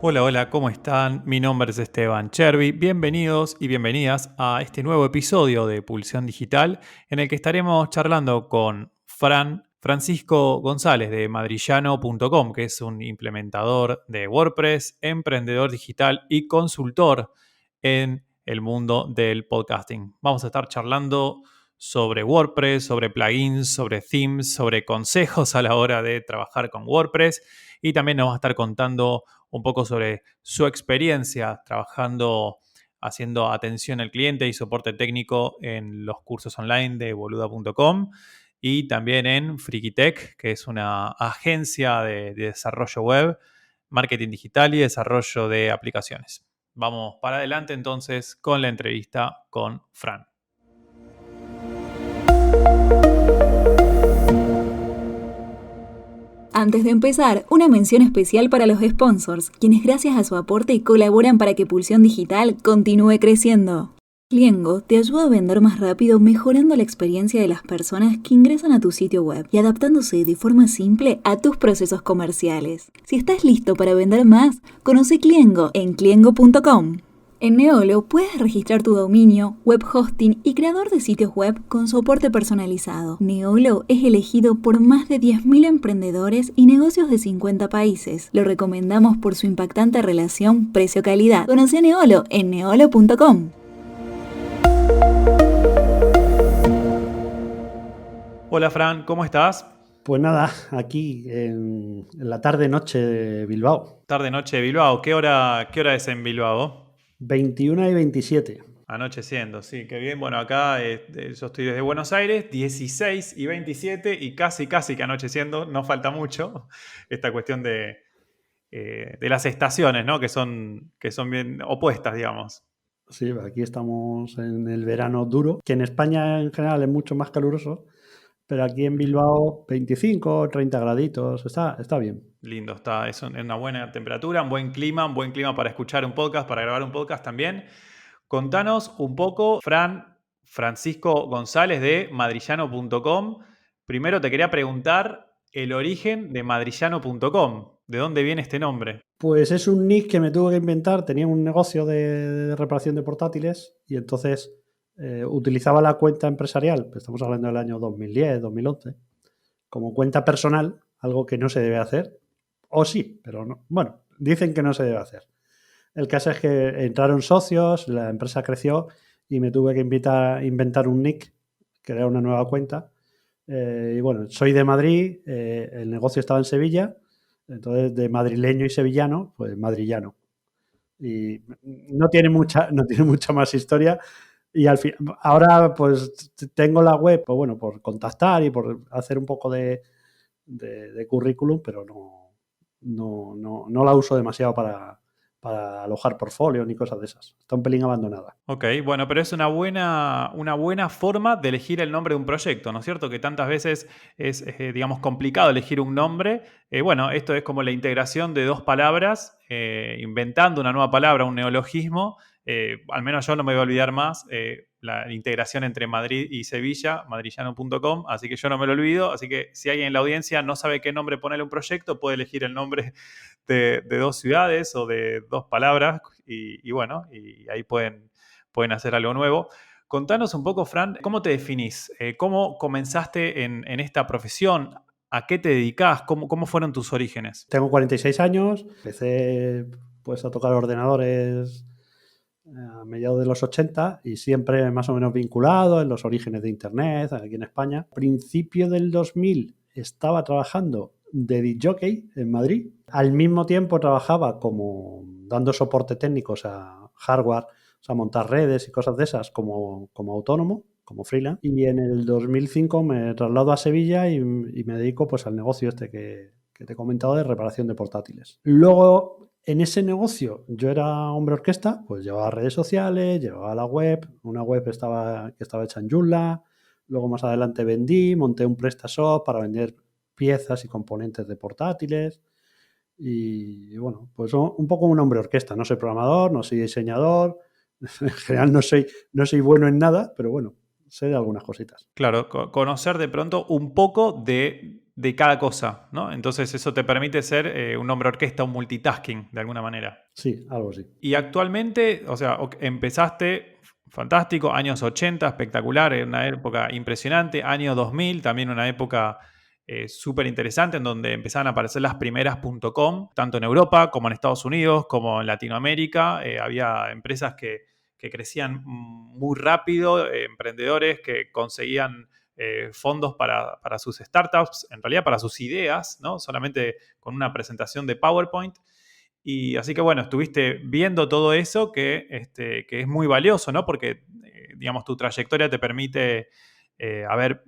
Hola, hola, ¿cómo están? Mi nombre es Esteban Chervi. Bienvenidos y bienvenidas a este nuevo episodio de Pulsión Digital, en el que estaremos charlando con Francisco González de madrillano.com, que es un implementador de WordPress, emprendedor digital y consultor en el mundo del podcasting. Vamos a estar charlando sobre WordPress, sobre plugins, sobre themes, sobre consejos a la hora de trabajar con WordPress, y también nos va a estar contando un poco sobre su experiencia trabajando, haciendo atención al cliente y soporte técnico en los cursos online de boluda.com y también en Frikitech, que es una agencia de desarrollo web, marketing digital y desarrollo de aplicaciones. Vamos para adelante entonces con la entrevista con Fran. Antes de empezar, una mención especial para los sponsors, quienes gracias a su aporte colaboran para que Pulsión Digital continúe creciendo. Cliengo te ayuda a vender más rápido mejorando la experiencia de las personas que ingresan a tu sitio web y adaptándose de forma simple a tus procesos comerciales. Si estás listo para vender más, conoce Cliengo en cliengo.com. En Neolo puedes registrar tu dominio, web hosting y creador de sitios web con soporte personalizado. Neolo es elegido por más de 10.000 emprendedores y negocios de 50 países. Lo recomendamos por su impactante relación precio-calidad. Conoce a Neolo en neolo.com. Hola Fran, ¿cómo estás? Pues nada, aquí en la tarde-noche de Bilbao. Tarde-noche de Bilbao. ¿Qué hora es en Bilbao? 21 y 27. Anocheciendo, sí, qué bien. Bueno, acá yo estoy desde Buenos Aires, 16 y 27 y casi que anocheciendo, no falta mucho. Esta cuestión de las estaciones, ¿no? Que son bien opuestas, digamos. Sí, aquí estamos en el verano duro, que en España en general es mucho más caluroso, pero aquí en Bilbao 25, 30 graditos, está bien. Lindo, es una buena temperatura, un buen clima para escuchar un podcast, para grabar un podcast también. Contanos un poco, Francisco González de madrillano.com. Primero te quería preguntar el origen de madrillano.com. ¿De dónde viene este nombre? Pues es un nick que me tuve que inventar. Tenía un negocio de reparación de portátiles y entonces utilizaba la cuenta empresarial, estamos hablando del año 2010, 2011, como cuenta personal, algo que no se debe hacer. O sí, pero no. Bueno, dicen que no se debe hacer. El caso es que entraron socios, la empresa creció y me tuve que inventar un nick, crear una nueva cuenta. Y bueno, soy de Madrid, el negocio estaba en Sevilla, entonces de madrileño y sevillano, pues madrillano. Y no tiene mucha más historia. Y ahora pues tengo la web, pues bueno, por contactar y por hacer un poco de currículum, pero no la uso demasiado para alojar portfolio ni cosas de esas. Está un pelín abandonada. Ok, bueno, pero es una buena forma de elegir el nombre de un proyecto, ¿no es cierto? Que tantas veces es, digamos, complicado elegir un nombre. Bueno, esto es como la integración de dos palabras, inventando una nueva palabra, un neologismo. Al menos yo no me voy a olvidar más la integración entre Madrid y Sevilla, madrillano.com, así que yo no me lo olvido. Así que si alguien en la audiencia no sabe qué nombre ponerle a un proyecto, puede elegir el nombre de dos ciudades o de dos palabras y bueno, y ahí pueden hacer algo nuevo. Contanos un poco, Fran, ¿cómo te definís? ¿Cómo comenzaste en esta profesión? ¿A qué te dedicás? ¿Cómo fueron tus orígenes? Tengo 46 años, empecé pues a tocar ordenadores a mediados de los 80 y siempre más o menos vinculado en los orígenes de Internet aquí en España. A principio del 2000 estaba trabajando de DJ en Madrid. Al mismo tiempo trabajaba como dando soporte técnicos a hardware, o sea, montar redes y cosas de esas como autónomo, como freelance. Y en el 2005 me traslado a Sevilla y me dedico pues al negocio este que te he comentado de reparación de portátiles. Luego, en ese negocio yo era hombre orquesta, pues llevaba redes sociales, llevaba la web, una web que estaba hecha en Joomla. Luego más adelante monté un PrestaShop para vender piezas y componentes de portátiles. Y bueno, pues un poco un hombre orquesta. No soy programador, no soy diseñador. En general no soy bueno en nada, pero bueno, sé de algunas cositas. Claro, conocer de pronto un poco de de cada cosa, ¿no? Entonces eso te permite ser un hombre orquesta, un multitasking de alguna manera. Sí, algo así. Y actualmente, o sea, empezaste, fantástico, años 80, espectacular, en una época impresionante, año 2000, también una época súper interesante en donde empezaban a aparecer las primeras .com, tanto en Europa como en Estados Unidos, como en Latinoamérica. Había empresas que crecían muy rápido, emprendedores que conseguían fondos para sus startups, en realidad para sus ideas, ¿no? Solamente con una presentación de PowerPoint. Y así que bueno, estuviste viendo todo eso que es muy valioso, ¿no? Porque, digamos, tu trayectoria te permite haber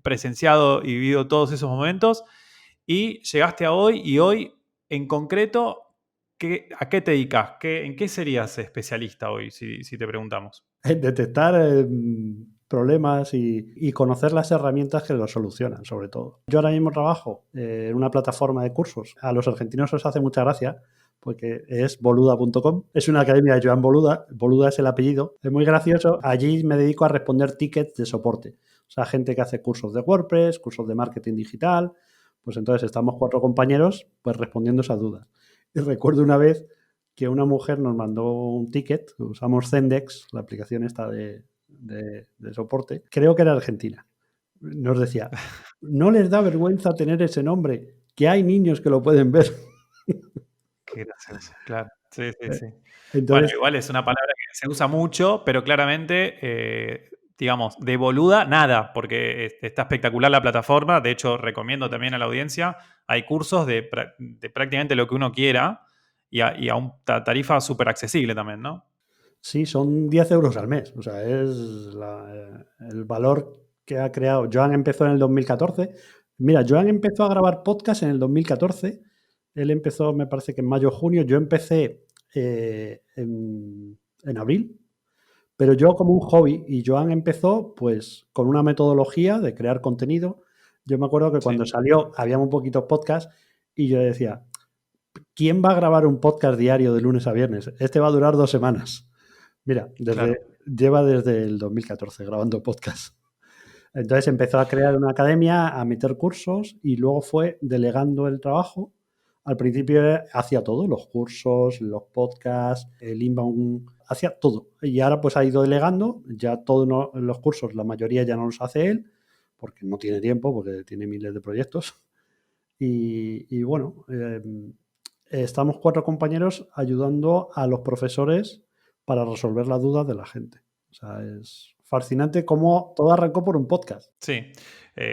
presenciado y vivido todos esos momentos y llegaste a hoy y hoy en concreto, ¿a qué te dedicas? ¿En qué serías especialista hoy, si te preguntamos? Detectar problemas y conocer las herramientas que los solucionan, sobre todo. Yo ahora mismo trabajo en una plataforma de cursos. A los argentinos os hace mucha gracia porque es boluda.com. Es una academia de Joan Boluda. Boluda es el apellido. Es muy gracioso. Allí me dedico a responder tickets de soporte. O sea, gente que hace cursos de WordPress, cursos de marketing digital. Pues entonces estamos 4 compañeros pues respondiendo esas dudas. Y recuerdo una vez que una mujer nos mandó un ticket, usamos Zendex, la aplicación esta de soporte, creo que era argentina. Nos decía, no les da vergüenza tener ese nombre, que hay niños que lo pueden ver. Qué gracioso, claro. Sí, sí, sí. Entonces, Bueno, igual es una palabra que se usa mucho, pero claramente, digamos, de boluda, nada, porque está espectacular la plataforma. De hecho, recomiendo también a la audiencia, hay cursos de prácticamente lo que uno quiera y a una tarifa súper accesible también, ¿no? sí, son 10 euros al mes. O sea, es el valor que ha creado. Joan empezó en el 2014. Mira, Joan empezó a grabar podcast en el 2014. Él empezó, me parece que en mayo o junio. Yo empecé en abril. Pero yo como un hobby, y Joan empezó pues con una metodología de crear contenido. Yo me acuerdo que cuando Sí. salió había un poquito podcast y yo decía, ¿quién va a grabar un podcast diario de lunes a viernes? Este va a durar 2 semanas. Mira, Claro. lleva desde el 2014 grabando podcast. Entonces empezó a crear una academia, a meter cursos y luego fue delegando el trabajo. Al principio hacía todo, los cursos, los podcasts, el inbound, hacía todo. Y ahora pues ha ido delegando, ya todos los cursos, la mayoría ya no los hace él, porque no tiene tiempo, porque tiene miles de proyectos. Y bueno, estamos 4 compañeros ayudando a los profesores para resolver las dudas de la gente. O sea, es fascinante cómo todo arrancó por un podcast. Sí,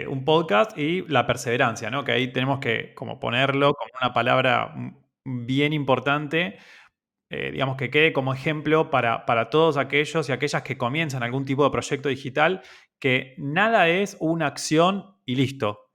un podcast y la perseverancia, ¿no? Que ahí tenemos que como ponerlo como una palabra bien importante, digamos que quede como ejemplo para todos aquellos y aquellas que comienzan algún tipo de proyecto digital, que nada es una acción y listo.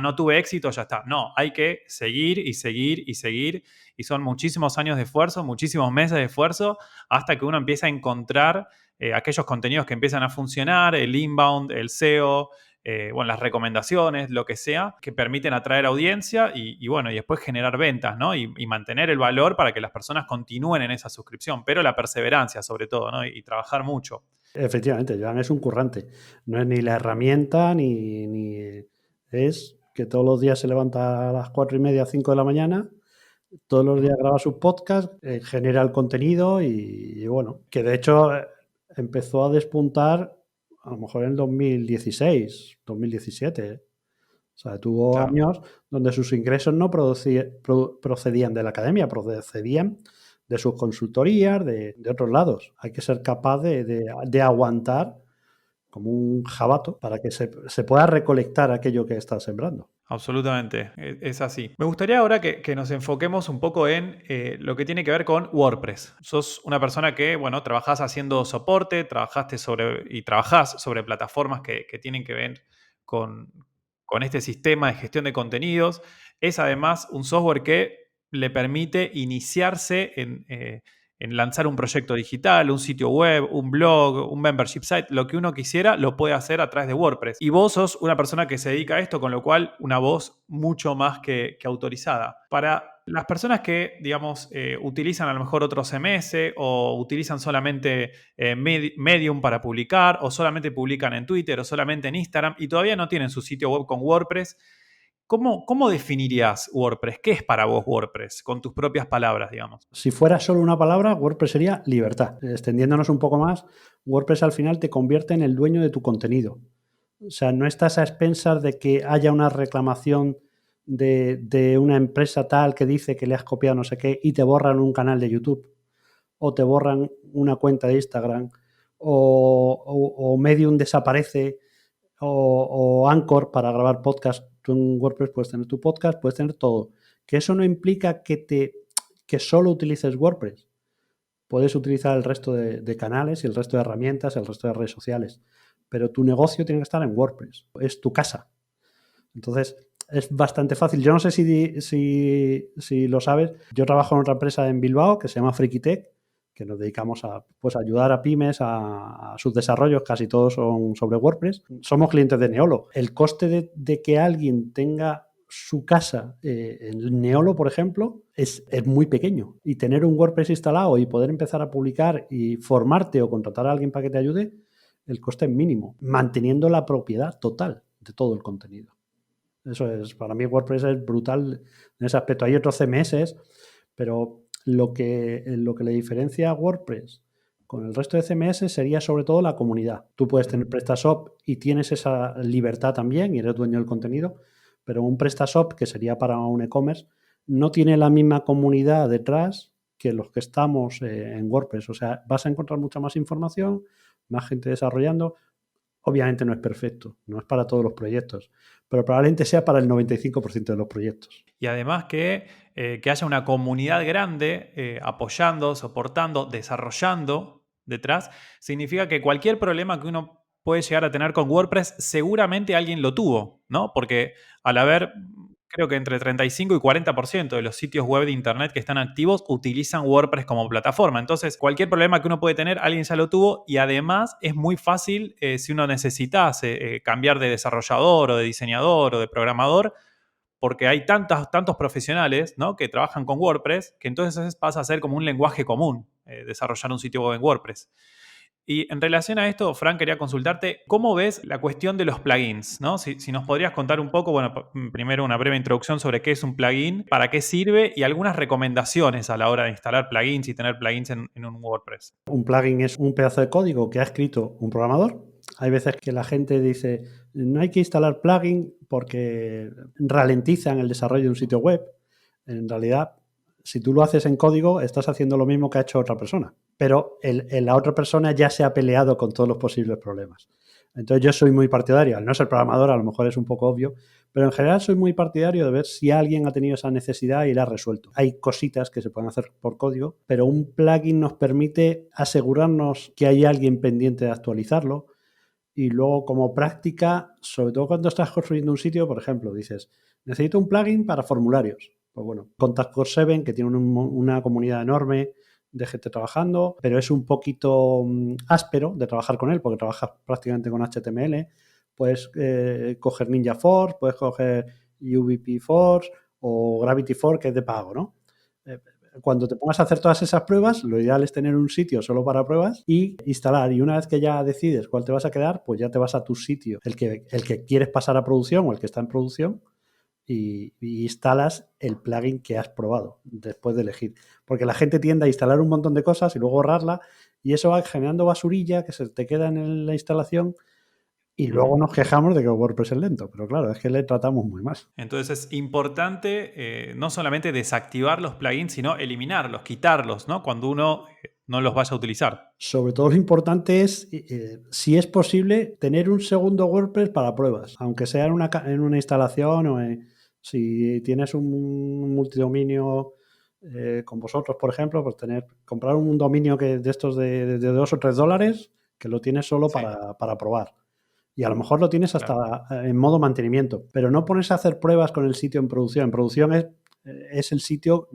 No tuve éxito, ya está. No, hay que seguir y seguir y seguir. Y son muchísimos años de esfuerzo, muchísimos meses de esfuerzo, hasta que uno empieza a encontrar aquellos contenidos que empiezan a funcionar, el inbound, el SEO, bueno, las recomendaciones, lo que sea, que permiten atraer audiencia y bueno, y después generar ventas, ¿no? Y mantener el valor para que las personas continúen en esa suscripción, pero la perseverancia sobre todo, ¿no? Y trabajar mucho. Efectivamente, Joan es un currante. No es ni la herramienta, ni es que todos los días se levanta a las 4:30, 5 de la mañana, todos los días graba sus podcasts, genera el contenido y bueno, que de hecho empezó a despuntar a lo mejor en 2016, 2017. O sea, tuvo Claro. años donde sus ingresos no procedían de la academia, procedían de sus consultorías, de otros lados. Hay que ser capaz de aguantar como un jabato para que se pueda recolectar aquello que está sembrando. Absolutamente, es así. Me gustaría ahora que nos enfoquemos un poco en lo que tiene que ver con WordPress. Sos una persona que, bueno, trabajás haciendo soporte, trabajás sobre plataformas que tienen que ver con, con este sistema de gestión de contenidos. Es además un software que le permite iniciarse en lanzar un proyecto digital, un sitio web, un blog, un membership site, lo que uno quisiera lo puede hacer a través de WordPress. Y vos sos una persona que se dedica a esto, con lo cual una voz mucho más que autorizada. Para las personas que, digamos, utilizan a lo mejor otro CMS o utilizan solamente Medium para publicar o solamente publican en Twitter o solamente en Instagram y todavía no tienen su sitio web con WordPress, ¿Cómo definirías WordPress? ¿Qué es para vos WordPress? Con tus propias palabras, digamos. Si fuera solo una palabra, WordPress sería libertad. Extendiéndonos un poco más, WordPress al final te convierte en el dueño de tu contenido. O sea, no estás a expensas de que haya una reclamación de una empresa tal que dice que le has copiado no sé qué y te borran un canal de YouTube o te borran una cuenta de Instagram o Medium desaparece o Anchor para grabar podcast. Tú en WordPress puedes tener tu podcast, puedes tener todo. Que eso no implica que solo utilices WordPress. Puedes utilizar el resto de canales y el resto de herramientas, el resto de redes sociales. Pero tu negocio tiene que estar en WordPress. Es tu casa. Entonces, es bastante fácil. Yo no sé si lo sabes. Yo trabajo en otra empresa en Bilbao que se llama Frikitech, que nos dedicamos a ayudar a pymes a sus desarrollos. Casi todos son sobre WordPress. Somos clientes de Neolo. El coste de que alguien tenga su casa en Neolo, por ejemplo, es muy pequeño. Y tener un WordPress instalado y poder empezar a publicar y formarte o contratar a alguien para que te ayude, el coste es mínimo, manteniendo la propiedad total de todo el contenido. Eso es, para mí WordPress es brutal en ese aspecto. Hay otros CMS, pero lo que le diferencia a WordPress con el resto de CMS sería sobre todo la comunidad. Tú puedes tener PrestaShop y tienes esa libertad también y eres dueño del contenido, pero un PrestaShop, que sería para un e-commerce, no tiene la misma comunidad detrás que los que estamos en WordPress. O sea, vas a encontrar mucha más información, más gente desarrollando. Obviamente no es perfecto, no es para todos los proyectos, pero probablemente sea para el 95% de los proyectos. Y además que haya una comunidad grande apoyando, soportando, desarrollando detrás, significa que cualquier problema que uno puede llegar a tener con WordPress, seguramente alguien lo tuvo, ¿no? Porque al haber, creo que entre 35 y 40% de los sitios web de Internet que están activos utilizan WordPress como plataforma. Entonces, cualquier problema que uno puede tener, alguien ya lo tuvo y además es muy fácil si uno necesitase cambiar de desarrollador o de diseñador o de programador, porque hay tantos profesionales, ¿no?, que trabajan con WordPress, que entonces pasa a ser como un lenguaje común desarrollar un sitio web en WordPress. Y en relación a esto, Fran, quería consultarte, ¿cómo ves la cuestión de los plugins, ¿no? Si nos podrías contar un poco, bueno, primero una breve introducción sobre qué es un plugin, para qué sirve y algunas recomendaciones a la hora de instalar plugins y tener plugins en un WordPress. Un plugin es un pedazo de código que ha escrito un programador. Hay veces que la gente dice, no hay que instalar plugin porque ralentizan el desarrollo de un sitio web. En realidad, si tú lo haces en código, estás haciendo lo mismo que ha hecho otra persona. Pero la otra persona ya se ha peleado con todos los posibles problemas. Entonces yo soy muy partidario, al no ser programador a lo mejor es un poco obvio, pero en general soy muy partidario de ver si alguien ha tenido esa necesidad y la ha resuelto. Hay cositas que se pueden hacer por código, pero un plugin nos permite asegurarnos que hay alguien pendiente de actualizarlo y luego como práctica, sobre todo cuando estás construyendo un sitio, por ejemplo, dices, necesito un plugin para formularios. Pues bueno, Contact Force7, que tiene una comunidad enorme de gente trabajando, pero es un poquito áspero de trabajar con él porque trabajas prácticamente con HTML. Puedes coger Ninja Force, puedes coger UVP Force o Gravity Force, que es de pago, ¿no? Cuando te pongas a hacer todas esas pruebas, lo ideal es tener un sitio solo para pruebas y instalar. Y una vez que ya decides cuál te vas a quedar, pues ya te vas a tu sitio, el que quieres pasar a producción o el que está en producción, y instalas el plugin que has probado después de elegir. Porque la gente tiende a instalar un montón de cosas y luego borrarla y eso va generando basurilla que se te queda en la instalación y luego nos quejamos de que WordPress es lento. Pero claro, es que le tratamos muy mal. Entonces es importante no solamente desactivar los plugins, sino eliminarlos, quitarlos, ¿no?, cuando uno no los vaya a utilizar. Sobre todo lo importante es, si es posible, tener un segundo WordPress para pruebas, aunque sea en una instalación o si tienes un multidominio con vosotros, por ejemplo, pues comprar un dominio de estos de $2 o $3 que lo tienes solo Sí. para probar. Y a lo mejor lo tienes hasta en modo mantenimiento, pero no pones a hacer pruebas con el sitio en producción. En producción es el sitio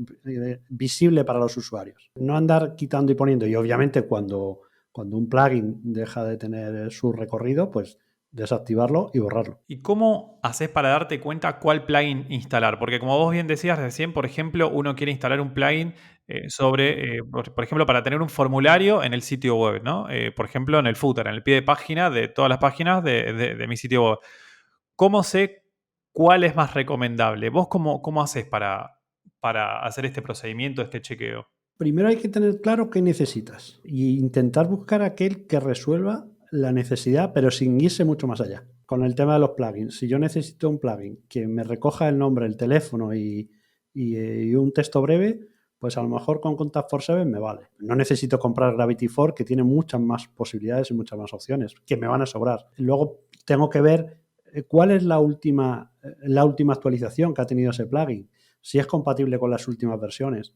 visible para los usuarios. No andar quitando y poniendo. Y obviamente cuando un plugin deja de tener su recorrido, pues desactivarlo y borrarlo. ¿Y cómo haces para darte cuenta cuál plugin instalar? Porque como vos bien decías recién, por ejemplo, uno quiere instalar un plugin por ejemplo, para tener un formulario en el sitio web, ¿no? Por ejemplo, en el footer, en el pie de página de todas las páginas de mi sitio web. ¿Cómo sé ¿cuál es más recomendable? ¿Vos cómo haces para hacer este procedimiento, este chequeo? Primero hay que tener claro qué necesitas e intentar buscar aquel que resuelva la necesidad, pero sin irse mucho más allá. Con el tema de los plugins, si yo necesito un plugin que me recoja el nombre, el teléfono y un texto breve, pues a lo mejor con Contact47 me vale. No necesito comprar Gravity Force, que tiene muchas más posibilidades y muchas más opciones, que me van a sobrar. Luego tengo que ver cuál es la última actualización que ha tenido ese plugin, si es compatible con las últimas versiones.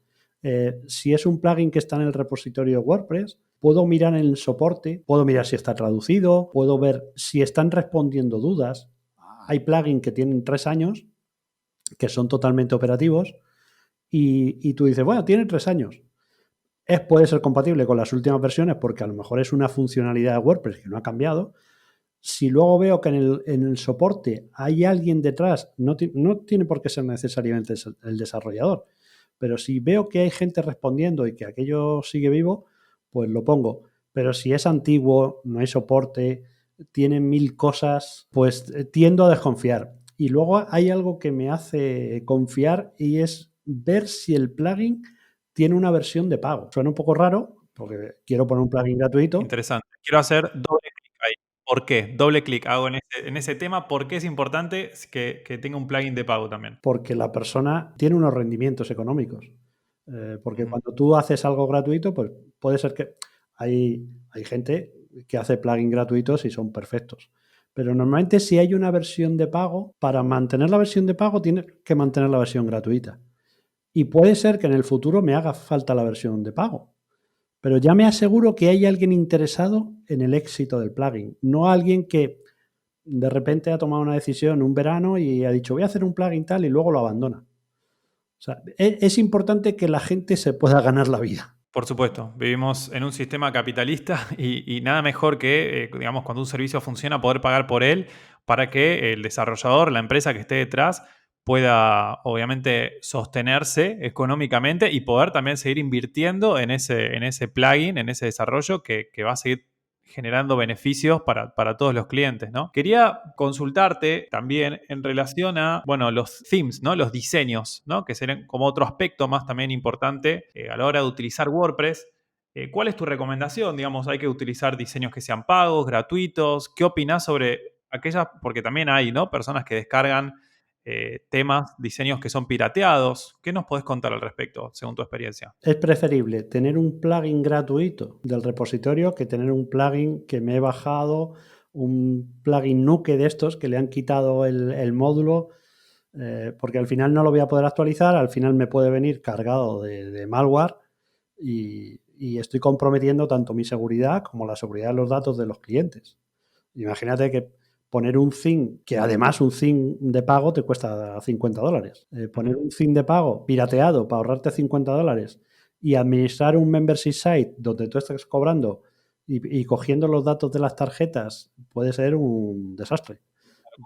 Si es un plugin que está en el repositorio de WordPress, puedo mirar en el soporte, puedo mirar si está traducido, puedo ver si están respondiendo dudas. Hay plugins que tienen 3 años, que son totalmente operativos, y tú dices, bueno, tiene 3 años. Puede ser compatible con las últimas versiones porque a lo mejor es una funcionalidad de WordPress que no ha cambiado. Si luego veo que en el soporte hay alguien detrás, no tiene por qué ser necesariamente el desarrollador, pero si veo que hay gente respondiendo y que aquello sigue vivo, pues lo pongo. Pero si es antiguo, no hay soporte, tiene 1000 cosas, pues tiendo a desconfiar. Y luego hay algo que me hace confiar y es ver si el plugin tiene una versión de pago. Suena un poco raro porque quiero poner un plugin gratuito. Interesante. Quiero hacer doble clic ahí. ¿Por qué? Doble clic hago en ese tema. ¿Por qué es importante que tenga un plugin de pago también? Porque la persona tiene unos rendimientos económicos. Porque Ujú. cuando tú haces algo gratuito, pues puede ser que hay gente que hace plugins gratuitos y son perfectos. Pero normalmente si hay una versión de pago, para mantener la versión de pago tienes que mantener la versión gratuita. Y puede ser que en el futuro me haga falta la versión de pago. Pero ya me aseguro que hay alguien interesado en el éxito del plugin, no alguien que de repente ha tomado una decisión un verano y ha dicho voy a hacer un plugin tal y luego lo abandona. O sea, es importante que la gente se pueda ganar la vida. Por supuesto, vivimos en un sistema capitalista y nada mejor que, digamos, cuando un servicio funciona, poder pagar por él para que el desarrollador, la empresa que esté detrás, pueda, obviamente, sostenerse económicamente y poder también seguir invirtiendo en ese plugin, en ese desarrollo que va a seguir generando beneficios para todos los clientes, ¿no? Quería consultarte también en relación a, bueno, los themes, ¿no? Los diseños, ¿no? Que serían como otro aspecto más también importante a la hora de utilizar WordPress. ¿Cuál es tu recomendación? Digamos, ¿hay que utilizar diseños que sean pagos, gratuitos? ¿Qué opinas sobre aquellas? Porque también hay, ¿no? Personas que descargan temas, diseños que son pirateados. ¿Qué nos podés contar al respecto, según tu experiencia? Es preferible tener un plugin gratuito del repositorio que tener un plugin que me he bajado, un plugin Nuke de estos que le han quitado el módulo, porque al final no lo voy a poder actualizar, al final me puede venir cargado de malware y estoy comprometiendo tanto mi seguridad como la seguridad de los datos de los clientes. Imagínate que poner un theme, que además un theme de pago te cuesta $50. Poner un theme de pago pirateado para ahorrarte $50 y administrar un membership site donde tú estás cobrando y cogiendo los datos de las tarjetas puede ser un desastre.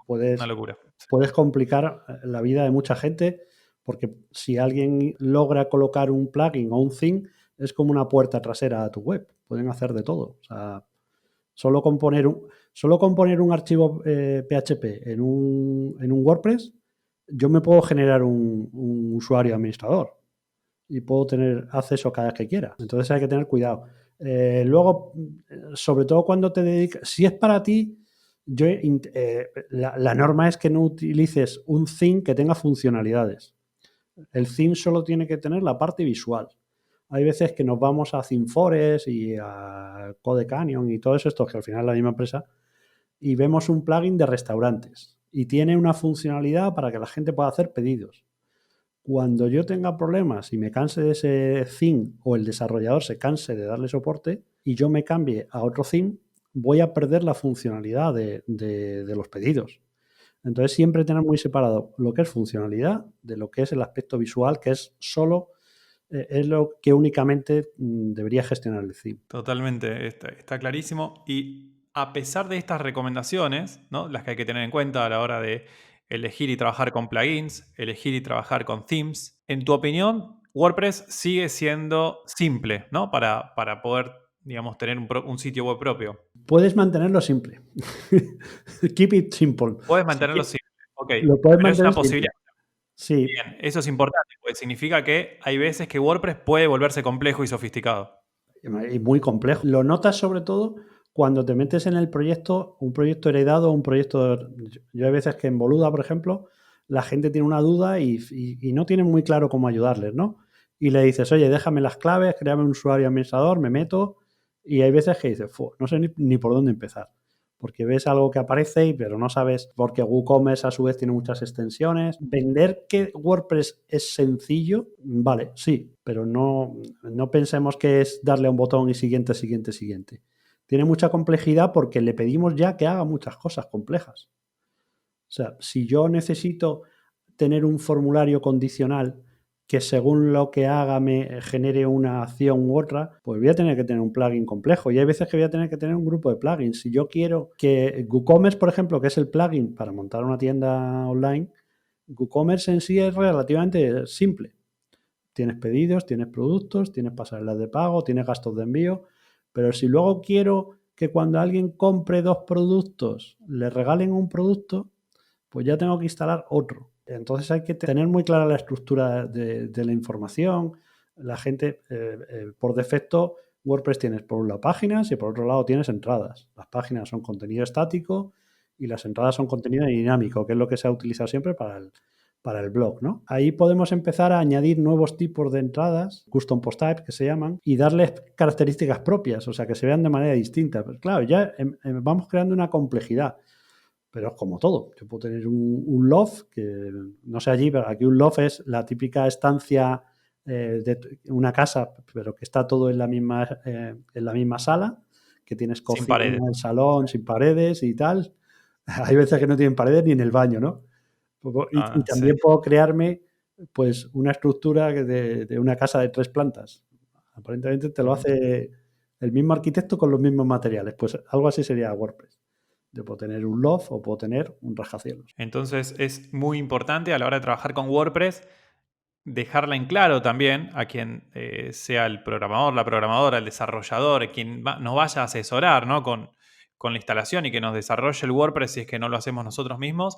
Una locura. Puedes complicar la vida de mucha gente porque si alguien logra colocar un plugin o un theme es como una puerta trasera a tu web. Pueden hacer de todo. O sea, solo con poner un archivo PHP en un WordPress, yo me puedo generar un usuario administrador y puedo tener acceso cada vez que quiera. Entonces hay que tener cuidado. Luego, sobre todo cuando te dedicas, si es para ti, la norma es que no utilices un theme que tenga funcionalidades. El theme solo tiene que tener la parte visual. Hay veces que nos vamos a ThemeForest y a Code Canyon y todos estos, que al final es la misma empresa, y vemos un plugin de restaurantes y tiene una funcionalidad para que la gente pueda hacer pedidos. Cuando yo tenga problemas y me canse de ese theme o el desarrollador se canse de darle soporte y yo me cambie a otro theme, voy a perder la funcionalidad de los pedidos. Entonces siempre tener muy separado lo que es funcionalidad de lo que es el aspecto visual, que es solo es lo que únicamente debería gestionar el theme. Totalmente, está clarísimo. Y a pesar de estas recomendaciones, ¿no? Las que hay que tener en cuenta a la hora de elegir y trabajar con plugins, elegir y trabajar con themes, en tu opinión, WordPress sigue siendo simple, ¿no? Para poder, digamos, tener un sitio web propio. Puedes mantenerlo simple. Keep it simple. Puedes mantenerlo simple. Ok, lo puedes pero es una mantener posibilidad. Sí, Bien, eso es importante, porque significa que hay veces que WordPress puede volverse complejo y sofisticado. y muy complejo. Lo notas sobre todo cuando te metes en el proyecto, un proyecto heredado, un proyecto... Yo hay veces que en Boluda, por ejemplo, la gente tiene una duda y no tienen muy claro cómo ayudarles, ¿no? Y le dices, oye, déjame las claves, créame un usuario administrador, me meto, y hay veces que dices, no sé ni por dónde empezar. Porque ves algo que aparece, pero no sabes, porque WooCommerce a su vez tiene muchas extensiones. Vender que WordPress es sencillo, vale, sí, pero no pensemos que es darle a un botón y siguiente. Tiene mucha complejidad porque le pedimos ya que haga muchas cosas complejas. O sea, si yo necesito tener un formulario condicional que según lo que haga me genere una acción u otra, pues voy a tener que tener un plugin complejo. Y hay veces que voy a tener que tener un grupo de plugins. Si yo quiero que WooCommerce, por ejemplo, que es el plugin para montar una tienda online, WooCommerce en sí es relativamente simple. Tienes pedidos, tienes productos, tienes pasarelas de pago, tienes gastos de envío, pero si luego quiero que cuando alguien compre 2 productos le regalen un producto, pues ya tengo que instalar otro. Entonces hay que tener muy clara la estructura de la información. La gente, por defecto, WordPress tienes por un lado páginas y por otro lado tienes entradas. Las páginas son contenido estático y las entradas son contenido dinámico, que es lo que se ha utilizado siempre para el blog, ¿no? Ahí podemos empezar a añadir nuevos tipos de entradas, custom post types que se llaman, y darles características propias, o sea, que se vean de manera distinta. Pero claro, ya vamos creando una complejidad. Pero es como todo. Yo puedo tener un loft, que no sé allí, pero aquí un loft es la típica estancia de una casa, pero que está todo en la misma sala, que tienes Sin cocina, paredes. el salón, sin paredes y tal. Hay veces que no tienen paredes ni en el baño, ¿no? Y Sí. también puedo crearme pues una estructura de una casa de 3 plantas. Aparentemente te lo hace el mismo arquitecto con los mismos materiales. Pues algo así sería WordPress. Yo puedo tener un loft o puedo tener un rascacielos. Entonces es muy importante a la hora de trabajar con WordPress dejarla en claro también a quien sea el programador, la programadora, el desarrollador, quien nos vaya a asesorar, ¿no? con la instalación y que nos desarrolle el WordPress si es que no lo hacemos nosotros mismos,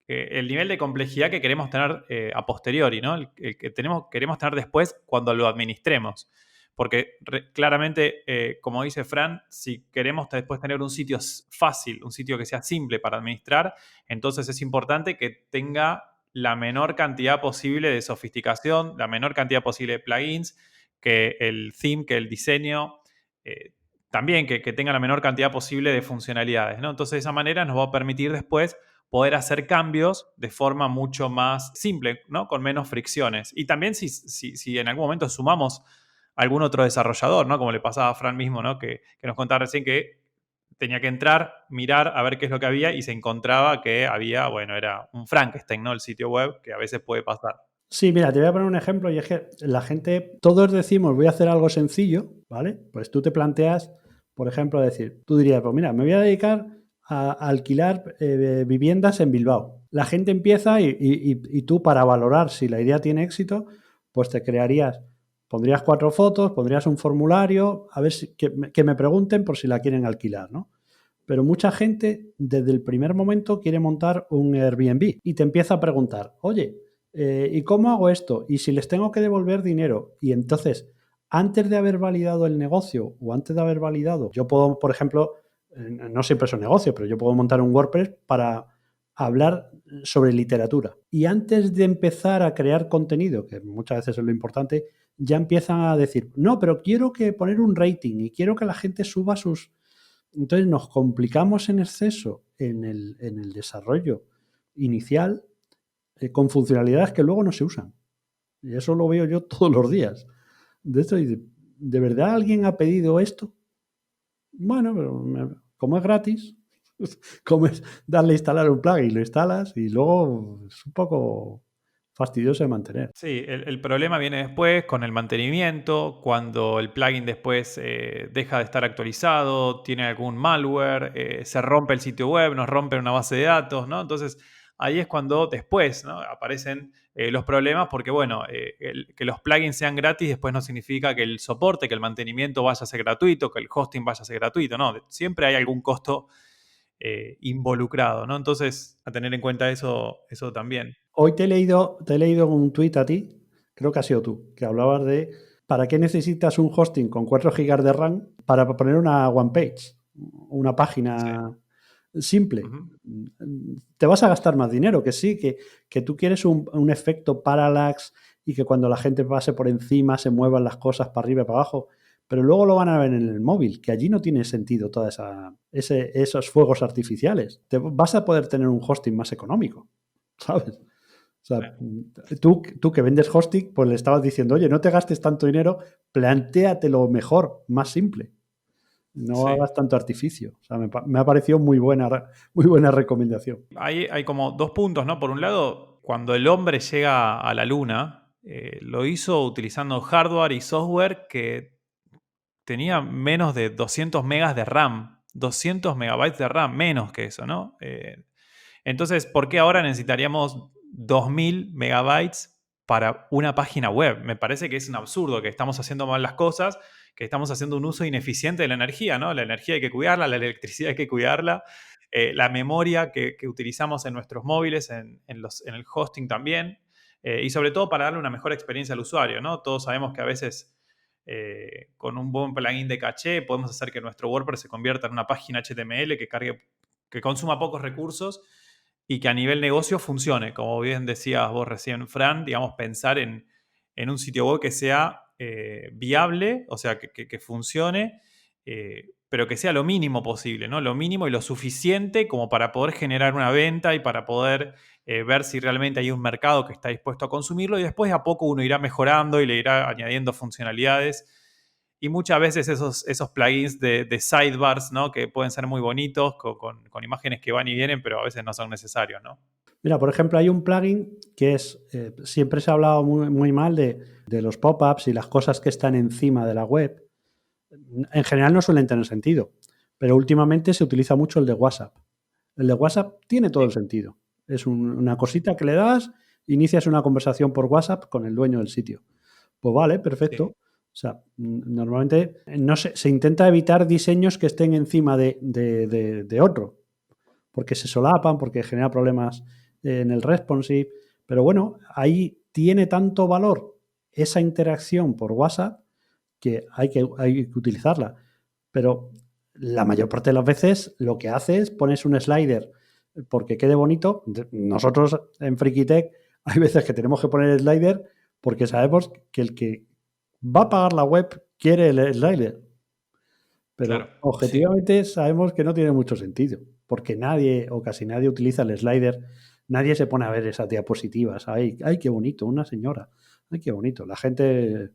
el nivel de complejidad que queremos tener a posteriori, ¿no? El que queremos tener después cuando lo administremos. Porque claramente, como dice Fran, si queremos después tener un sitio fácil, un sitio que sea simple para administrar, entonces es importante que tenga la menor cantidad posible de sofisticación, la menor cantidad posible de plugins, que el theme, que el diseño, también que tenga la menor cantidad posible de funcionalidades, ¿no? Entonces de esa manera nos va a permitir después poder hacer cambios de forma mucho más simple, ¿no? Con menos fricciones. Y también si en algún momento sumamos algún otro desarrollador, ¿no? Como le pasaba a Fran mismo, ¿no? Que nos contaba recién que tenía que entrar, mirar, a ver qué es lo que había y se encontraba que había, bueno, era un Frankenstein, ¿no? El sitio web, que a veces puede pasar. Sí, mira, te voy a poner un ejemplo y es que la gente, todos decimos voy a hacer algo sencillo, ¿vale? Pues tú te planteas, por ejemplo, decir, tú dirías, pues mira, me voy a dedicar a alquilar viviendas en Bilbao. La gente empieza y tú para valorar si la idea tiene éxito, pues te pondrías 4 fotos, pondrías un formulario, a ver que me pregunten por si la quieren alquilar, ¿no? Pero mucha gente desde el primer momento quiere montar un Airbnb y te empieza a preguntar, oye, ¿y cómo hago esto? ¿Y si les tengo que devolver dinero? Y entonces, antes de haber validado el negocio o antes de haber validado, yo puedo, por ejemplo, no siempre son negocios, pero yo puedo montar un WordPress para hablar sobre literatura. Y antes de empezar a crear contenido, que muchas veces es lo importante, ya empiezan a decir, no, pero quiero que poner un rating y quiero que la gente suba sus... Entonces nos complicamos en exceso en el desarrollo inicial con funcionalidades que luego no se usan. Y eso lo veo yo todos los días. De hecho, ¿de verdad alguien ha pedido esto? Bueno, pero como es gratis, como es darle a instalar un plugin, lo instalas y luego es un poco fastidioso de mantener. Sí, el problema viene después con el mantenimiento, cuando el plugin después deja de estar actualizado, tiene algún malware, se rompe el sitio web, nos rompe una base de datos, ¿no? Entonces ahí es cuando después, ¿no? aparecen los problemas porque, bueno, que los plugins sean gratis después no significa que el soporte, que el mantenimiento vaya a ser gratuito, que el hosting vaya a ser gratuito, ¿no? Siempre hay algún costo involucrado, ¿no? Entonces, a tener en cuenta eso también. Hoy te he leído un tuit a ti, creo que ha sido tú, que hablabas de ¿para qué necesitas un hosting con 4 GB de RAM para poner una one page, una página simple? Ujú. Te vas a gastar más dinero, que sí, que tú quieres un efecto parallax y que cuando la gente pase por encima se muevan las cosas para arriba y para abajo, pero luego lo van a ver en el móvil, que allí no tiene sentido esos fuegos artificiales. Te vas a poder tener un hosting más económico, ¿sabes? O sea, tú que vendes hosting, pues le estabas diciendo, oye, no te gastes tanto dinero, plantéatelo mejor, más simple. No Sí. hagas tanto artificio. O sea, me ha parecido muy buena recomendación. Hay como dos puntos, ¿no? Por un lado, cuando el hombre llega a la luna, lo hizo utilizando hardware y software que tenía menos de 200 megas de RAM, 200 megabytes de RAM, menos que eso, ¿no? Entonces, ¿por qué ahora necesitaríamos 2000 megabytes para una página web? Me parece que es un absurdo, que estamos haciendo mal las cosas, que estamos haciendo un uso ineficiente de la energía, ¿no? La energía hay que cuidarla, la electricidad hay que cuidarla, la memoria que utilizamos en nuestros móviles, en el hosting también, y sobre todo para darle una mejor experiencia al usuario, ¿no? Todos sabemos que a veces con un buen plugin de caché podemos hacer que nuestro WordPress se convierta en una página HTML que consuma pocos recursos y que a nivel negocio funcione. Como bien decías vos recién, Fran, digamos, pensar en un sitio web que sea viable, o sea, que funcione, pero que sea lo mínimo posible, ¿no? Lo mínimo y lo suficiente como para poder generar una venta y para poder ver si realmente hay un mercado que está dispuesto a consumirlo y después a poco uno irá mejorando y le irá añadiendo funcionalidades. Y muchas veces esos plugins de sidebars, ¿no? Que pueden ser muy bonitos, con imágenes que van y vienen, pero a veces no son necesarios, ¿no? Mira, por ejemplo, hay un plugin que es, siempre se ha hablado muy mal de los pop-ups y las cosas que están encima de la web. En general no suelen tener sentido, pero últimamente se utiliza mucho el de WhatsApp. El de WhatsApp tiene todo el sentido. Es una cosita que le das, inicias una conversación por WhatsApp con el dueño del sitio. Pues vale, perfecto. Sí. O sea, normalmente no se intenta evitar diseños que estén encima de otro, porque se solapan, porque genera problemas en el responsive. Pero bueno, ahí tiene tanto valor esa interacción por WhatsApp que hay que utilizarla. Pero la mayor parte de las veces lo que haces es pones un slider porque quede bonito. Nosotros en FreakyTech hay veces que tenemos que poner el slider porque sabemos que el que va a pagar la web quiere el slider. Claro, Pero sí. objetivamente sabemos que no tiene mucho sentido, porque nadie o casi nadie utiliza el slider, nadie se pone a ver esas diapositivas. Ay, ay, qué bonito, una señora. Ay, qué bonito. La gente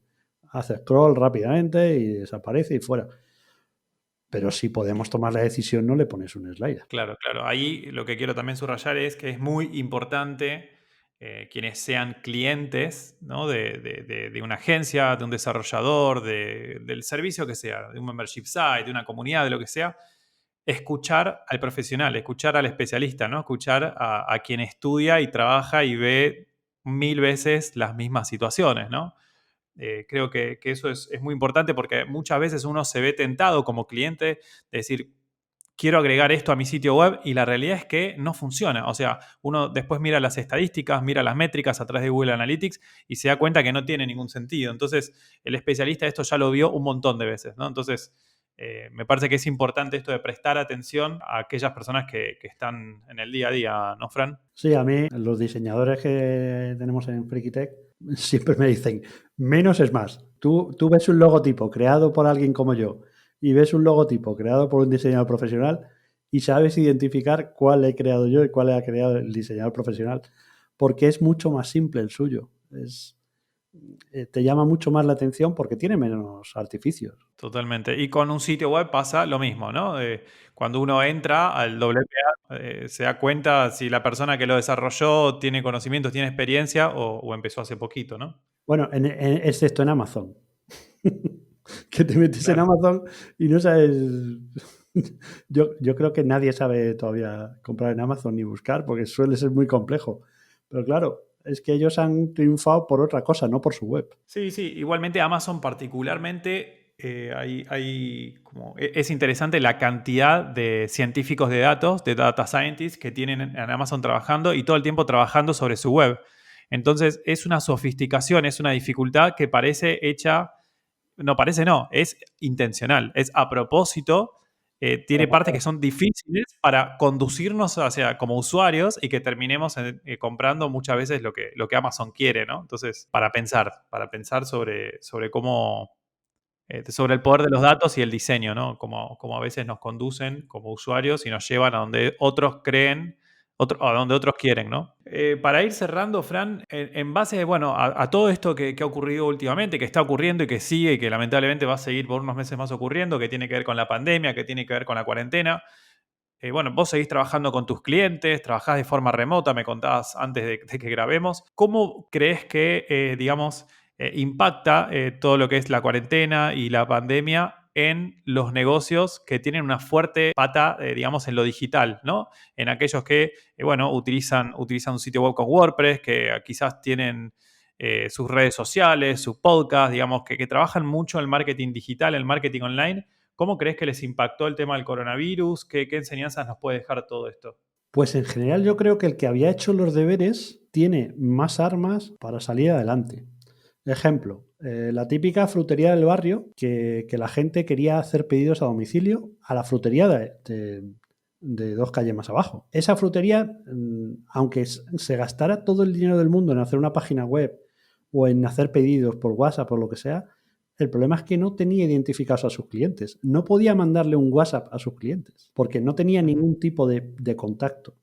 hace scroll rápidamente y desaparece y fuera. Pero si podemos tomar la decisión, no le pones un slider. Claro, claro. Ahí lo que quiero también subrayar es que es muy importante quienes sean clientes, ¿no? de una agencia, de un desarrollador, del servicio que sea, de un membership site, de una comunidad, de lo que sea, escuchar al profesional, escuchar al especialista, ¿no? Escuchar a quien estudia y trabaja y ve 1000 veces las mismas situaciones, ¿no? Creo que eso es muy importante porque muchas veces uno se ve tentado como cliente de decir, quiero agregar esto a mi sitio web y la realidad es que no funciona. O sea, uno después mira las estadísticas, mira las métricas a través de Google Analytics y se da cuenta que no tiene ningún sentido. Entonces, el especialista esto ya lo vio un montón de veces, ¿no? Entonces, me parece que es importante esto de prestar atención a aquellas personas que están en el día a día, ¿no, Fran? Sí, a mí los diseñadores que tenemos en FreakyTech siempre me dicen, menos es más. Tú ves un logotipo creado por alguien como yo y ves un logotipo creado por un diseñador profesional y sabes identificar cuál he creado yo y cuál ha creado el diseñador profesional, porque es mucho más simple el suyo. Te llama mucho más la atención porque tiene menos artificios. Totalmente. Y con un sitio web pasa lo mismo, ¿no? Cuando uno entra al WPA, se da cuenta si la persona que lo desarrolló tiene conocimientos, tiene experiencia o empezó hace poquito, ¿no? Bueno, excepto en Amazon. Que te metes en Claro. Amazon y no sabes. Yo creo que nadie sabe todavía comprar en Amazon ni buscar porque suele ser muy complejo. Pero claro, es que ellos han triunfado por otra cosa, no por su web. Sí, sí. Igualmente Amazon particularmente es interesante la cantidad de científicos de datos, de data scientists, que tienen en Amazon trabajando y todo el tiempo trabajando sobre su web. Entonces, es una sofisticación, es una dificultad que parece hecha, no parece, no, es intencional, es a propósito. Tiene partes que son difíciles para conducirnos hacia como usuarios y que terminemos comprando muchas veces lo que Amazon quiere, ¿no? Entonces, para pensar sobre cómo, sobre el poder de los datos y el diseño, ¿no? Como a veces nos conducen como usuarios y nos llevan a donde otros creen, a donde otros quieren, ¿no? Para ir cerrando, Fran, en base, bueno, a todo esto que ha ocurrido últimamente, que está ocurriendo y que sigue y que lamentablemente va a seguir por unos meses más ocurriendo, que tiene que ver con la pandemia, que tiene que ver con la cuarentena. Bueno, vos seguís trabajando con tus clientes, trabajás de forma remota, me contabas antes de que grabemos. ¿Cómo crees que, digamos, impacta todo lo que es la cuarentena y la pandemia en los negocios que tienen una fuerte pata, digamos, en lo digital, ¿no? En aquellos que, bueno, utilizan un sitio web con WordPress, que quizás tienen sus redes sociales, sus podcasts, digamos, que trabajan mucho el marketing digital, el marketing online. ¿Cómo crees que les impactó el tema del coronavirus? ¿Qué enseñanzas nos puede dejar todo esto? Pues en general yo creo que el que había hecho los deberes tiene más armas para salir adelante. Ejemplo, la típica frutería del barrio que la gente quería hacer pedidos a domicilio a la frutería de 2 calles más abajo. Esa frutería, aunque se gastara todo el dinero del mundo en hacer una página web o en hacer pedidos por WhatsApp o lo que sea, el problema es que no tenía identificados a sus clientes. No podía mandarle un WhatsApp a sus clientes porque no tenía ningún tipo de contacto.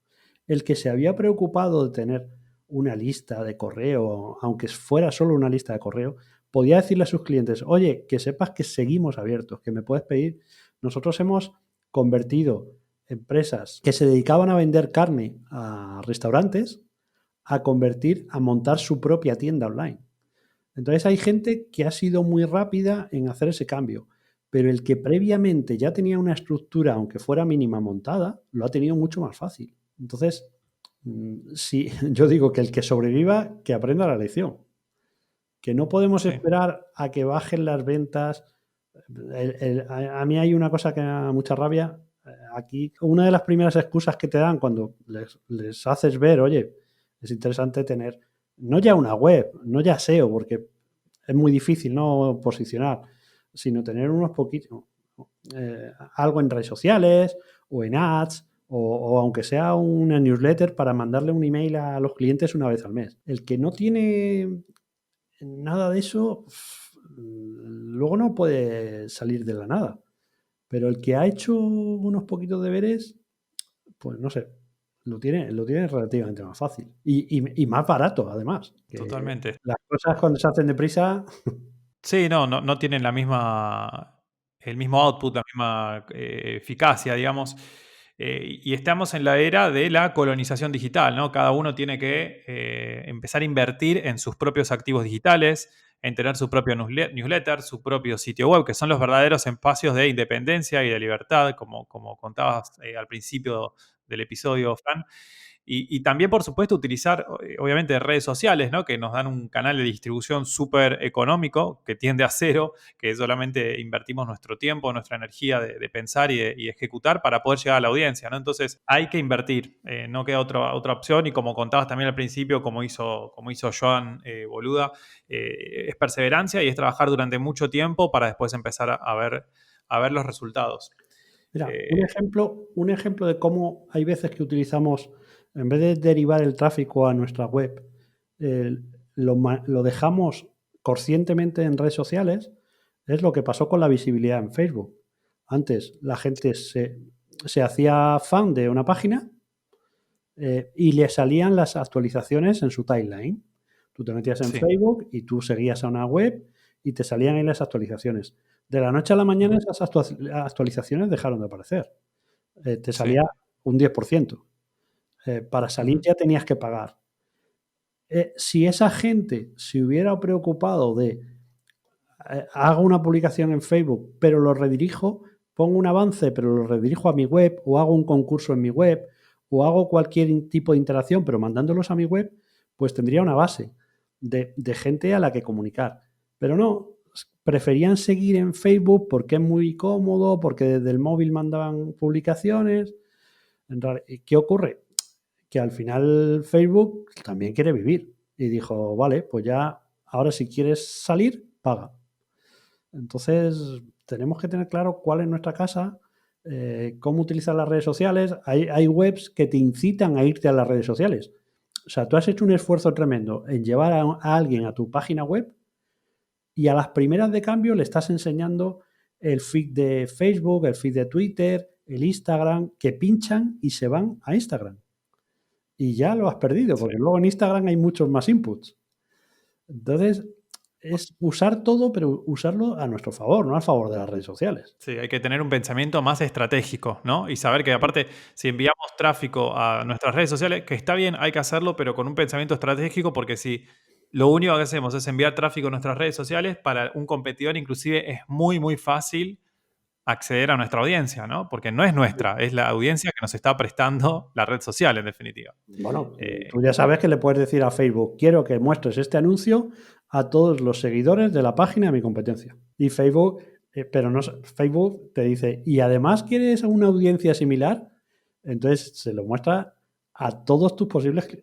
El que se había preocupado de tener una lista de correo, aunque fuera solo una lista de correo, podía decirle a sus clientes, oye, que sepas que seguimos abiertos, que me puedes pedir. Nosotros hemos convertido empresas que se dedicaban a vender carne a restaurantes a montar su propia tienda online. Entonces hay gente que ha sido muy rápida en hacer ese cambio, pero el que previamente ya tenía una estructura, aunque fuera mínima montada, lo ha tenido mucho más fácil. Entonces, sí, yo digo que el que sobreviva, que aprenda la lección. Que no podemos esperar a que bajen las ventas. A mí hay una cosa que me da mucha rabia. Aquí, una de las primeras excusas que te dan cuando les haces ver, oye, es interesante tener, no ya una web, no ya SEO, porque es muy difícil no posicionar, sino tener unos poquitos, algo en redes sociales o en ads, o aunque sea una newsletter para mandarle un email a los clientes una vez al mes. El que no tiene nada de eso, luego no puede salir de la nada. Pero el que ha hecho unos poquitos deberes, pues no sé, lo tiene relativamente más fácil. Y más barato, además. Totalmente. Las cosas cuando se hacen deprisa... Sí, no tienen el mismo output, la misma eficacia, digamos. Y estamos en la era de la colonización digital, ¿no? Cada uno tiene que empezar a invertir en sus propios activos digitales, en tener su propio newsletter, su propio sitio web, que son los verdaderos espacios de independencia y de libertad, como contabas al principio del episodio, Fran. Y también, por supuesto, utilizar, obviamente, redes sociales, ¿no? Que nos dan un canal de distribución súper económico, que tiende a cero, que solamente invertimos nuestro tiempo, nuestra energía de pensar y ejecutar para poder llegar a la audiencia, ¿no? Entonces, hay que invertir, no queda otra opción. Y como contabas también al principio, como hizo Joan Boluda, es perseverancia y es trabajar durante mucho tiempo para después empezar a ver los resultados. Mira, un ejemplo de cómo hay veces que utilizamos, en vez de derivar el tráfico a nuestra web, lo dejamos conscientemente en redes sociales, es lo que pasó con la visibilidad en Facebook. Antes la gente se hacía fan de una página y le salían las actualizaciones en su timeline. Tú te metías en Facebook y tú seguías a una web y te salían ahí las actualizaciones. De la noche a la mañana esas actualizaciones dejaron de aparecer. Te salía un 10%. Para salir ya tenías que pagar. Si esa gente se hubiera preocupado de hago una publicación en Facebook, pero lo redirijo, pongo un avance, pero lo redirijo a mi web, o hago un concurso en mi web, o hago cualquier tipo de interacción, pero mandándolos a mi web, pues tendría una base de gente a la que comunicar. Pero no, preferían seguir en Facebook porque es muy cómodo, porque desde el móvil mandaban publicaciones. ¿Qué ocurre? Que al final Facebook también quiere vivir y dijo, vale, pues ya, ahora si quieres salir, paga. Entonces, tenemos que tener claro cuál es nuestra casa, cómo utilizar las redes sociales. Hay webs que te incitan a irte a las redes sociales. O sea, tú has hecho un esfuerzo tremendo en llevar a alguien a tu página web y a las primeras de cambio le estás enseñando el feed de Facebook, el feed de Twitter, el Instagram, que pinchan y se van a Instagram. Y ya lo has perdido, porque luego en Instagram hay muchos más inputs. Entonces, es usar todo, pero usarlo a nuestro favor, no a favor de las redes sociales. Sí, hay que tener un pensamiento más estratégico, ¿no? Y saber que aparte, si enviamos tráfico a nuestras redes sociales, que está bien, hay que hacerlo, pero con un pensamiento estratégico, porque si lo único que hacemos es enviar tráfico a nuestras redes sociales, para un competidor inclusive es muy, muy fácil acceder a nuestra audiencia, ¿no? Porque no es nuestra, es la audiencia que nos está prestando la red social, en definitiva. Bueno, tú ya sabes que le puedes decir a Facebook, quiero que muestres este anuncio a todos los seguidores de la página de mi competencia. Y Facebook, pero no, Facebook te dice, y además quieres una audiencia similar, entonces se lo muestra a todos tus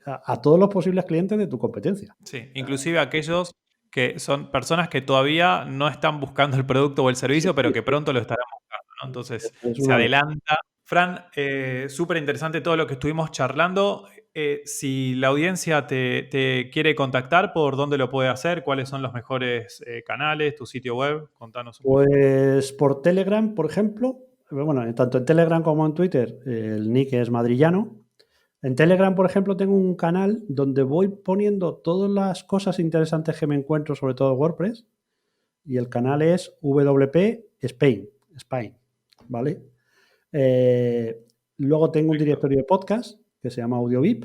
a todos los posibles clientes de tu competencia. Sí, inclusive aquellos que son personas que todavía no están buscando el producto o el servicio, pero que pronto lo estarán buscando, ¿no? Entonces se adelanta. Fran, súper interesante todo lo que estuvimos charlando. Si la audiencia te quiere contactar, ¿por dónde lo puede hacer? ¿Cuáles son los mejores canales? ¿Tu sitio web? Contanos un poco. Pues por Telegram, por ejemplo, bueno, tanto en Telegram como en Twitter, el nick es madrillano. En Telegram, por ejemplo, tengo un canal donde voy poniendo todas las cosas interesantes que me encuentro, sobre todo en WordPress, y el canal es WP Spain, ¿vale? Luego tengo un directorio de podcast que se llama AudioVip.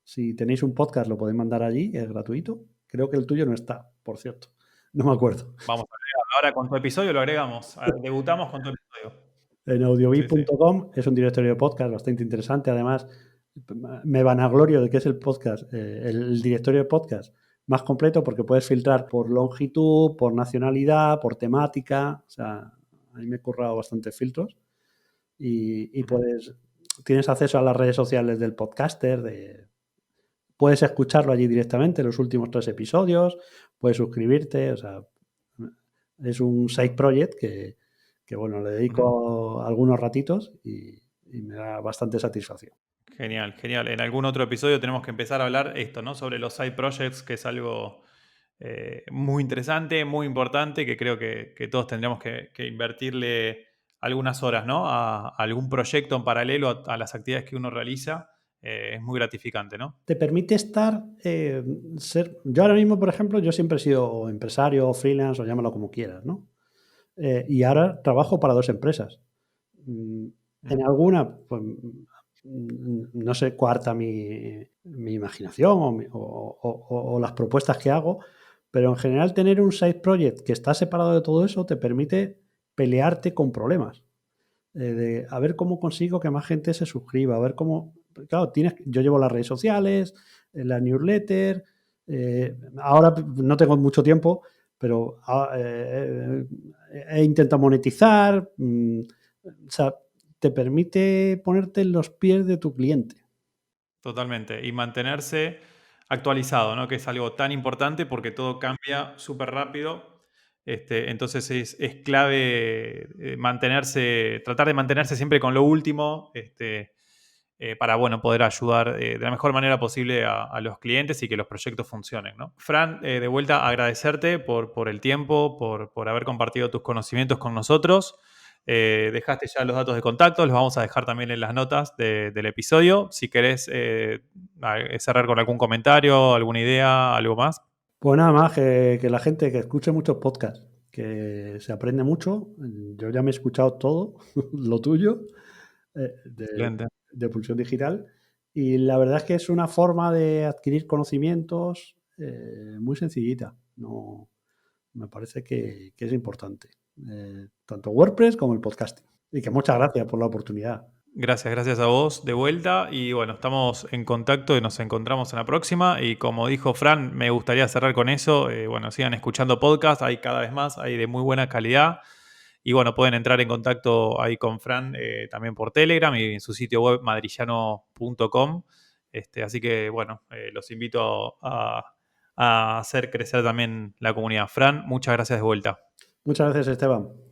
Si tenéis un podcast lo podéis mandar allí, es gratuito. Creo que el tuyo no está, por cierto. No me acuerdo. Vamos a agregarlo. Ahora con tu episodio lo agregamos. Debutamos con tu episodio. En audiovip.com es un directorio de podcast bastante interesante. Además, me vanaglorio de que es el podcast, el directorio de podcast más completo porque puedes filtrar por longitud, por nacionalidad, por temática. O sea, a mí me he currado bastantes filtros y tienes acceso a las redes sociales del podcaster, puedes escucharlo allí directamente, los últimos 3 episodios, puedes suscribirte, o sea, es un side project que bueno, le dedico algunos ratitos y me da bastante satisfacción. Genial, genial. En algún otro episodio tenemos que empezar a hablar esto, ¿no? Sobre los side projects, que es algo muy interesante, muy importante, que creo que todos tendríamos que invertirle algunas horas, ¿no? A algún proyecto en paralelo a las actividades que uno realiza. Es muy gratificante, ¿no? Te permite estar, yo ahora mismo, por ejemplo, yo siempre he sido empresario, freelance o llámalo como quieras, ¿no? Y ahora trabajo para 2 empresas. En alguna, pues, no sé, coarta mi imaginación o las propuestas que hago, pero en general tener un side project que está separado de todo eso te permite pelearte con problemas. De a ver cómo consigo que más gente se suscriba, a ver cómo... Claro, yo llevo las redes sociales, la newsletter, ahora no tengo mucho tiempo, pero he intentado monetizar, o sea, te permite ponerte en los pies de tu cliente. Totalmente. Y mantenerse actualizado, ¿no? Que es algo tan importante porque todo cambia súper rápido. Entonces es clave tratar de mantenerse siempre con lo último, para bueno, poder ayudar de la mejor manera posible a los clientes y que los proyectos funcionen, ¿no? Fran, de vuelta agradecerte por el tiempo, por haber compartido tus conocimientos con nosotros. Dejaste ya los datos de contacto, los vamos a dejar también en las notas del episodio. Si querés cerrar con algún comentario, alguna idea, algo más. Pues nada más que la gente que escuche muchos podcasts, que se aprende mucho. Yo ya me he escuchado todo, lo tuyo, de Pulsión Digital. Y la verdad es que es una forma de adquirir conocimientos muy sencillita. No, me parece que es importante. Tanto WordPress como el podcasting. Y que muchas gracias por la oportunidad. Gracias a vos de vuelta. Y bueno, estamos en contacto y nos encontramos en la próxima. Y como dijo Fran, me gustaría cerrar con eso. Bueno, sigan escuchando podcast, hay cada vez más, hay de muy buena calidad. Y bueno, pueden entrar en contacto ahí con Fran también por Telegram y en su sitio web madrillano.com. Así que bueno, los invito a hacer crecer también la comunidad. Fran, muchas gracias de vuelta. Muchas gracias, Esteban.